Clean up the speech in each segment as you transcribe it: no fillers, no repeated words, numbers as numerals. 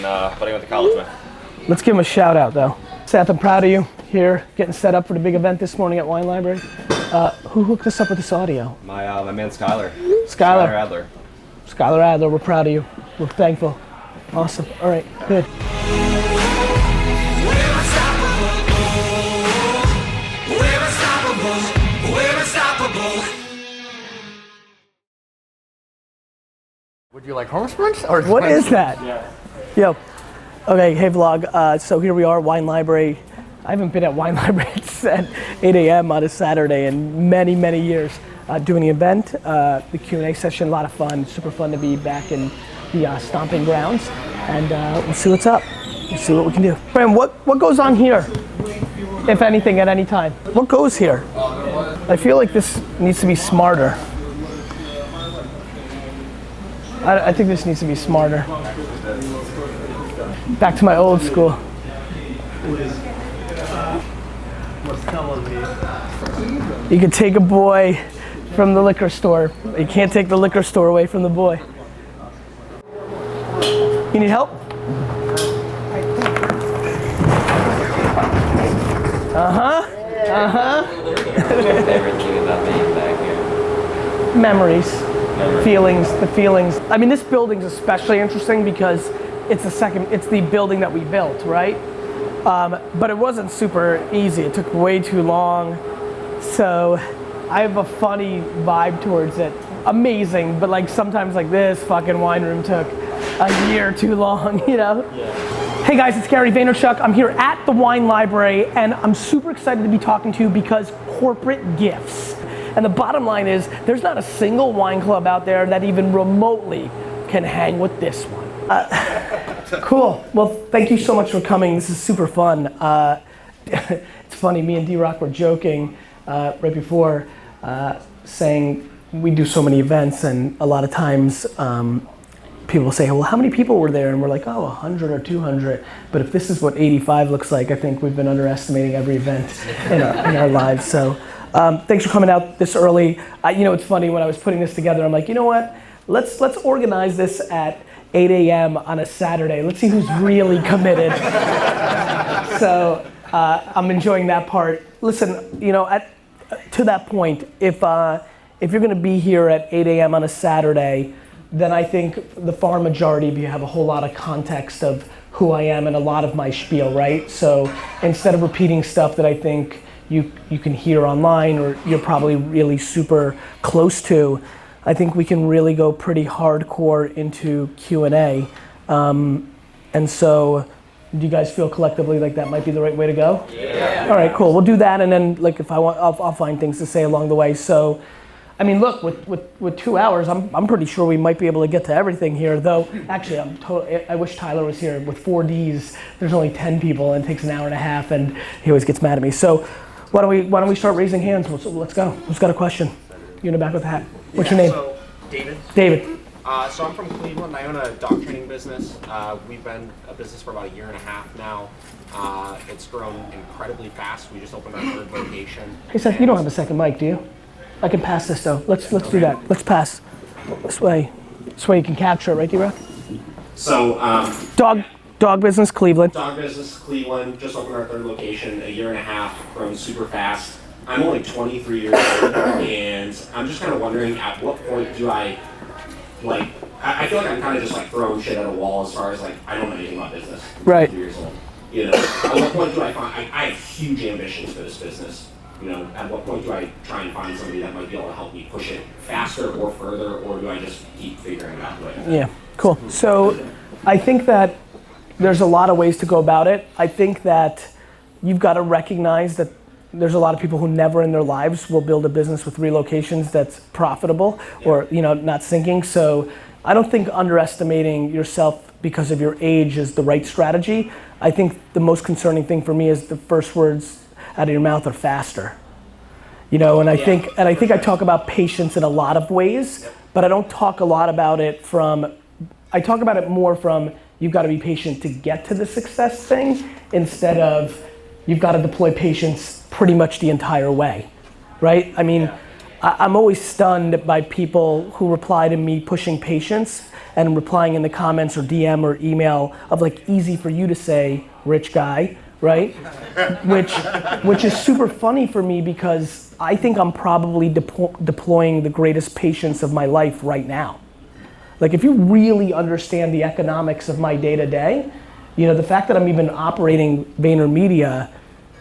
but I went to college with. Let's give him a shout out though. Seth, I'm proud of you here, getting set up for the big event this morning at Wine Library. Who hooked us up with this audio? My man Skylar. Skylar Adler. Skylar Adler, we're proud of you. We're thankful. Awesome. All right, good. Would you like home sprints? Or what is that? Yeah. Yo. Okay, hey vlog. So here we are, Wine Library. I haven't been at Wine Library at 8 a.m. on a Saturday in many, many years. Doing the event, the Q&A session, a lot of fun. Super fun to be back in the stomping grounds. And we'll see what's up. We'll see what we can do. Brandon, what goes on here, if anything, at any time? What goes here? I feel like this needs to be smarter. I think this needs to be smarter. Back to my old school. You can take a boy from the liquor store. You can't take the liquor store away from the boy. You need help? Favorite thing about being back here. Memories, the feelings. I mean, this building's especially interesting because it's the building that we built, right? But it wasn't super easy. It took way too long. So I have a funny vibe towards it. Amazing, but like sometimes like this fucking wine room took a year too long, you know? Yeah. Hey guys, it's Gary Vaynerchuk. I'm here at the Wine Library and I'm super excited to be talking to you because corporate gifts. And the bottom line is there's not a single wine club out there that even remotely can hang with this one. Cool, well thank you so much for coming. This is super fun. It's funny, me and D-Rock were joking right before saying we do so many events and a lot of times people say, well, how many people were there? And we're like, 100 or 200. But if this is what 85 looks like, I think we've been underestimating every event in our lives. So thanks for coming out this early. It's funny, when I was putting this together, I'm like, you know what? Let's organize this at 8 a.m. on a Saturday. Let's see who's really committed. So I'm enjoying that part. Listen, to that point, if you're gonna be here at 8 a.m. on a Saturday, then I think the far majority of you have a whole lot of context of who I am and a lot of my spiel, right? So instead of repeating stuff that I think you can hear online or you're probably really super close to, I think we can really go pretty hardcore into Q&A. And so, do you guys feel collectively like that might be the right way to go? Yeah. All right, cool. We'll do that, and then like if I want, I'll find things to say along the way. So, I mean, look, with 2 hours, I'm pretty sure we might be able to get to everything here. Though, actually, I wish Tyler was here. With 4 Ds, there's only 10 people, and it takes an hour and a half, and he always gets mad at me. So, why don't we start raising hands? Let's go. Who's got a question? You in the back with the hat. What's your name? So, David. David. So I'm from Cleveland. I own a dog training business. We've been a business for about a year and a half now. It's grown incredibly fast. We just opened our 3rd location. Hey Seth, you don't have a second mic, do you? I can pass this though. Let's do that. Let's pass. This way you can capture it, right, D-Rock? So Dog business, Cleveland. dog business, Cleveland. Just opened our 3rd location. A year and a half. Grown super fast. I'm only 23 years old, and I'm just kind of wondering at what point do I I feel like I'm kind of just like throwing shit at a wall as far as like I don't know anything about business. I'm Right. 23 years old. At what point do I find I have huge ambitions for this business? At what point do I try and find somebody that might be able to help me push it faster or further, or do I just keep figuring it out? Yeah, cool. So I think that there's a lot of ways to go about it. I think that you've got to recognize that there's a lot of people who never in their lives will build a business with 3 locations that's profitable or not sinking. So I don't think underestimating yourself because of your age is the right strategy. I think the most concerning thing for me is the first words out of your mouth are faster. And I think I talk about patience in a lot of ways, but I don't talk a lot about it I talk about it more from you've got to be patient to get to the success thing instead of you've got to deploy patience pretty much the entire way, right? I mean, I'm always stunned by people who reply to me pushing patience and replying in the comments or DM or email of like, easy for you to say, rich guy, right? which is super funny for me because I think I'm probably deploying the greatest patience of my life right now. Like if you really understand the economics of my day to day, you know, the fact that I'm even operating VaynerMedia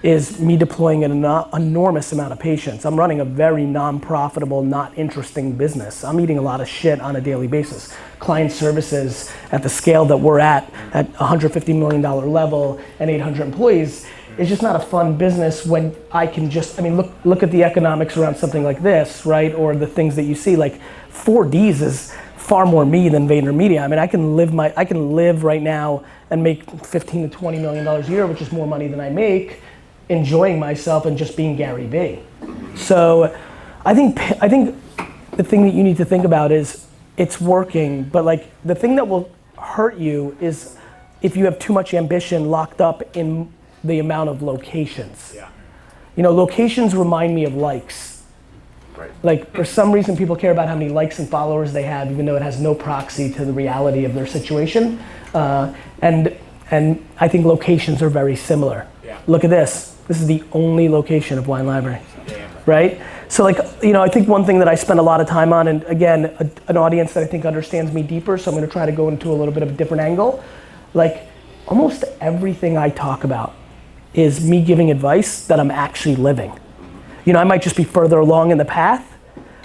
is me deploying an enormous amount of patience. I'm running a very non-profitable, not interesting business. I'm eating a lot of shit on a daily basis. Client services at the scale that we're at $150 million level and 800 employees, it's just not a fun business when I can just, I mean, look at the economics around something like this, right? Or the things that you see, like 4Ds is far more me than VaynerMedia. I mean, I can live right now and make $15 to $20 million a year, which is more money than I make, enjoying myself and just being GaryVee. So I think the thing that you need to think about is it's working, but like the thing that will hurt you is if you have too much ambition locked up in the amount of locations. Yeah. You know, locations remind me of likes. Right. Like for some reason people care about how many likes and followers they have even though it has no proxy to the reality of their situation. And I think locations are very similar. Yeah. Look at this. This is the only location of Wine Library, right? So like, you know, I think one thing that I spend a lot of time on, and again, an audience that I think understands me deeper, so I'm gonna try to go into a little bit of a different angle. Like, almost everything I talk about is me giving advice that I'm actually living. You know, I might just be further along in the path,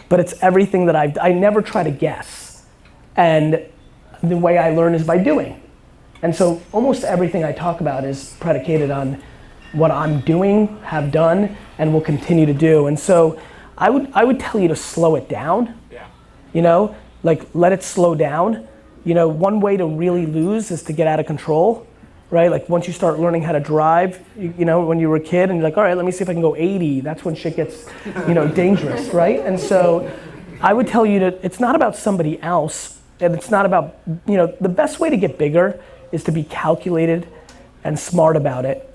but it's everything that I never try to guess. And the way I learn is by doing. And so almost everything I talk about is predicated on what I'm doing, have done, and will continue to do. And so I would tell you to slow it down. Yeah. You know, like let it slow down. You know, one way to really lose is to get out of control, right? Like once you start learning how to drive, you know, when you were a kid and you're like, all right, let me see if I can go 80. That's when shit gets, you know, dangerous, right? And so I would tell you that it's not about somebody else, and it's not about, you know, the best way to get bigger is to be calculated and smart about it.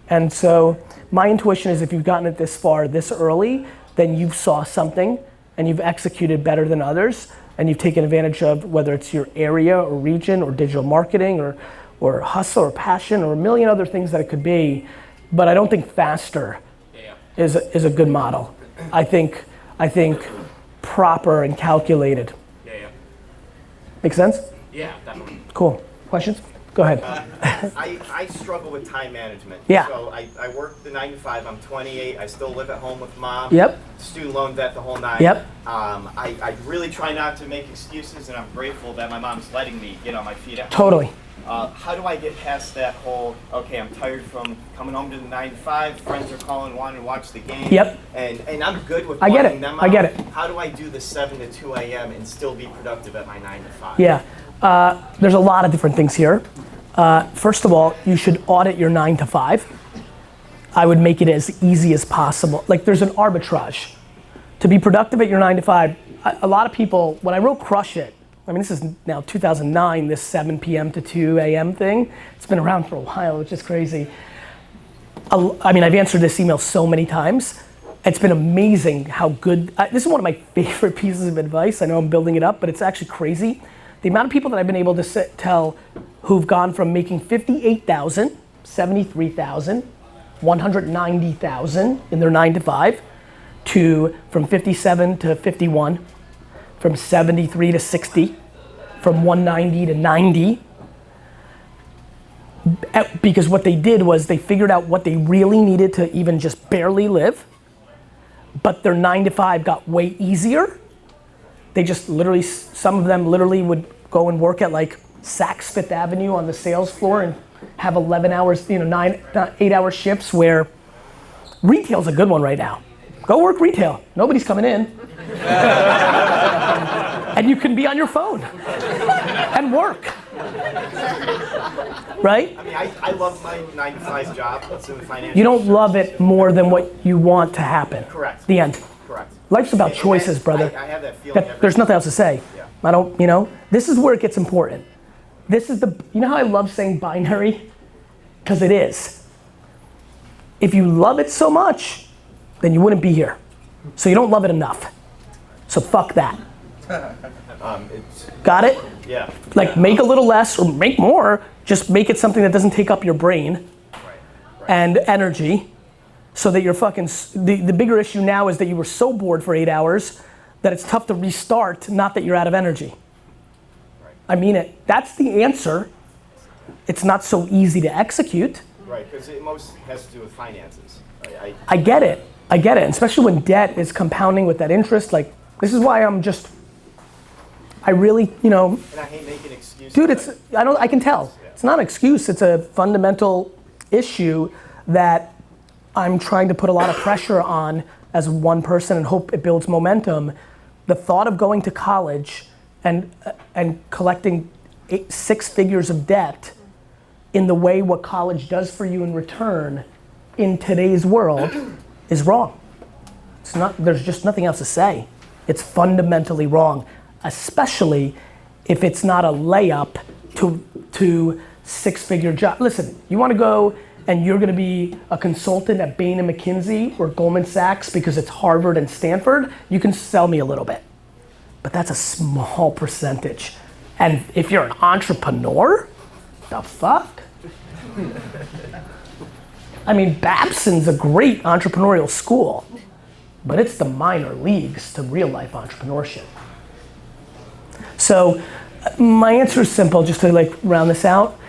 And so my intuition is if you've gotten it this far, this early, then you've saw something and you've executed better than others and you've taken advantage of whether it's your area or region or digital marketing or hustle or passion or a million other things that it could be. But I don't think faster is a good model. I think proper and calculated. Make sense? Yeah, definitely. Cool. Questions? Go ahead. I struggle with time management. Yeah. So I work the 9 to 5. I'm 28. I still live at home with mom. Yep. Student loan debt, the whole nine. Yep. I really try not to make excuses, and I'm grateful that my mom's letting me get on my feet at home. Totally. How do I get past that whole, okay, I'm tired from coming home to the 9 to 5, friends are calling, wanting to watch the game. Yep. And I'm good with I get wanting it. them I out. get it. How do I do the 7 to 2 a.m. and still be productive at my 9 to 5? Yeah. There's a lot of different things here. First of all, you should audit your 9 to 5. I would make it as easy as possible. Like there's an arbitrage. To be productive at your 9 to 5, a lot of people, when I wrote Crush It, I mean this is now 2009, this 7 p.m. to 2 a.m. thing. It's been around for a while, which is crazy. I mean, I've answered this email so many times. It's been amazing how good, this is one of my favorite pieces of advice. I know I'm building it up, but it's actually crazy. The amount of people that I've been able to tell who've gone from making 58,000, 73,000, 190,000 in their 9 to 5 to from 57 to 51, from 73 to 60, from 190 to 90. Because what they did was they figured out what they really needed to even just barely live, but their 9 to 5 got way easier. They just literally, some of them literally would go and work at like Saks Fifth Avenue on the sales floor and have 11 hours, 8 hour shifts where retail's a good one right now. Go work retail, nobody's coming in. And you can be on your phone and work. Right? I mean, I love my 9 to 5 job. It's in the financial. You don't love it more than what you want to happen. Correct. The end. Correct. Life's about choices, brother. I have that feeling. There's nothing else to say. Yeah. I don't, this is where it gets important. This is you know how I love saying binary? Because it is. If you love it so much, then you wouldn't be here. So you don't love it enough. So fuck that. It's Got it? yeah. Like make a little less or make more, just make it something that doesn't take up your brain and energy so that you're fucking, the bigger issue now is that you were so bored for 8 hours that it's tough to restart, not that you're out of energy. I mean it. That's the answer. It's not so easy to execute. Right, because it most has to do with finances. I get it. I get it. And especially when debt is compounding with that interest. Like, this is why I really, And I hate making excuses. dude, I can tell. It's not an excuse. It's a fundamental issue that I'm trying to put a lot of pressure on as one person and hope it builds momentum. The thought of going to college and collecting 6 figures of debt in the way what college does for you in return in today's world is wrong. It's not, there's just nothing else to say. It's fundamentally wrong, especially if it's not a layup to 6-figure job. Listen, you wanna go and you're gonna be a consultant at Bain and McKinsey or Goldman Sachs because it's Harvard and Stanford, you can sell me a little bit. But that's a small percentage. And if you're an entrepreneur, the fuck? I mean, Babson's a great entrepreneurial school, but it's the minor leagues to real life entrepreneurship. So my answer is simple, just to like round this out.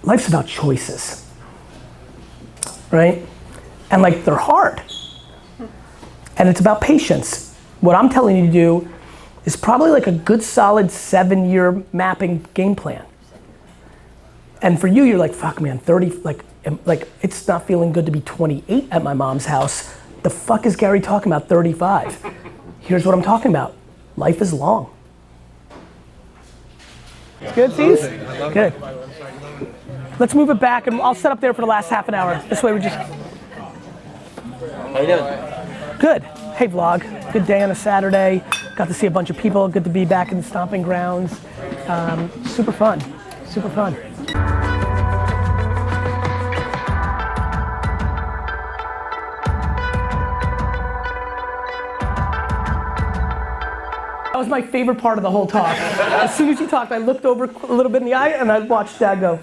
Life's about choices, right? And like they're hard. And it's about patience. What I'm telling you to do is probably like a good solid 7-year mapping game plan. And for you, you're like, fuck man, 30, like it's not feeling good to be 28 at my mom's house. The fuck is Gary talking about 35? Here's what I'm talking about. Life is long. Good, Tees? Good. Let's move it back and I'll set up there for the last half an hour. This way we just. How you doing? Good. Hey vlog. Good day on a Saturday. Got to see a bunch of people. Good to be back in the stomping grounds. Super fun. Super fun. That was my favorite part of the whole talk. As soon as you talked, I looked over a little bit in the eye and I watched Dad go.